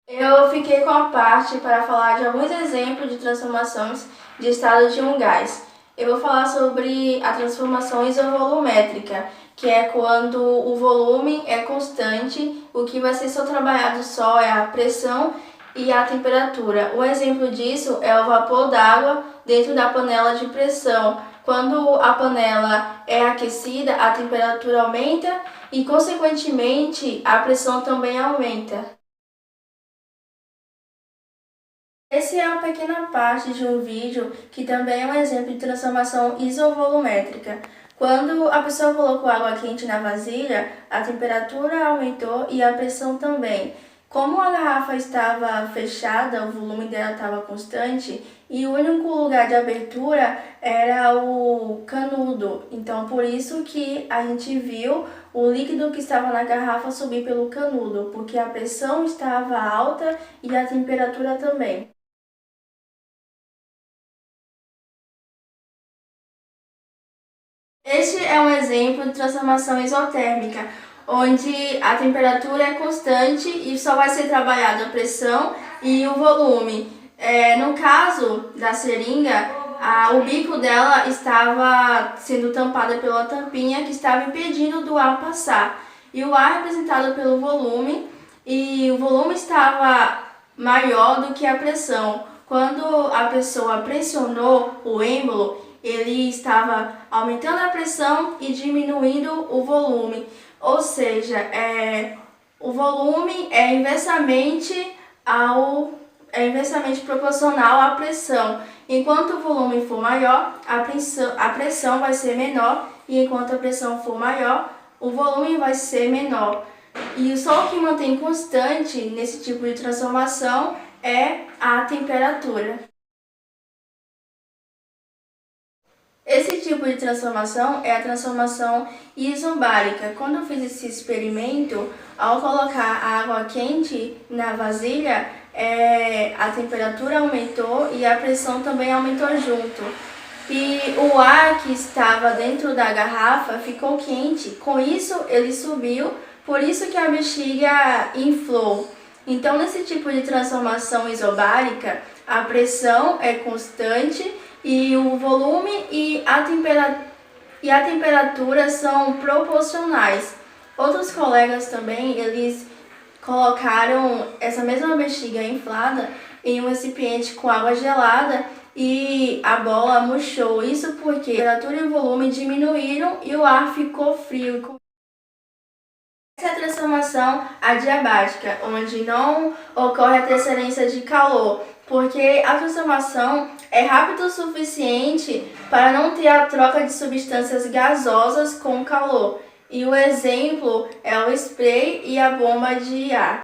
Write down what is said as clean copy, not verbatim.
Eu fiquei com a parte para falar de alguns exemplos de transformações de estado de um gás. Eu vou falar sobre a transformação isovolumétrica, que é quando o volume é constante, o que vai ser só trabalhado só é a pressão e a temperatura. Um exemplo disso é o vapor d'água dentro da panela de pressão. Quando a panela é aquecida, a temperatura aumenta e, consequentemente, a pressão também aumenta. Esse é uma pequena parte de um vídeo que também é um exemplo de transformação isovolumétrica. Quando a pessoa colocou água quente na vasilha, a temperatura aumentou e a pressão também. Como a garrafa estava fechada, o volume dela estava constante e o único lugar de abertura era o canudo. Então, por isso que a gente viu o líquido que estava na garrafa subir pelo canudo, porque a pressão estava alta e a temperatura também. Este é um exemplo de transformação isotérmica, onde a temperatura é constante e só vai ser trabalhada a pressão e o volume. No caso da seringa, o bico dela estava sendo tampada pela tampinha que estava impedindo do ar passar. E o ar é representado pelo volume, e o volume estava maior do que a pressão. Quando a pessoa pressionou o êmbolo, ele estava aumentando a pressão e diminuindo o volume. Ou seja, o volume é inversamente proporcional à pressão. Enquanto o volume for maior, a pressão vai ser menor, e enquanto a pressão for maior, o volume vai ser menor. E só o que mantém constante nesse tipo de transformação é a temperatura. Esse tipo de transformação é a transformação isobárica. Quando eu fiz esse experimento, ao colocar a água quente na vasilha, a temperatura aumentou e a pressão também aumentou junto. E o ar que estava dentro da garrafa ficou quente. Com isso, ele subiu, por isso que a bexiga inflou. Então, nesse tipo de transformação isobárica, a pressão é constante e o volume e a temperatura são proporcionais. Outros colegas também, eles colocaram essa mesma bexiga inflada em um recipiente com água gelada e a bola murchou. Isso porque a temperatura e o volume diminuíram e o ar ficou frio. Essa é a transformação adiabática, onde não ocorre a transferência de calor, porque a transformação é rápida o suficiente para não ter a troca de substâncias gasosas com calor. E o exemplo é o spray e a bomba de ar.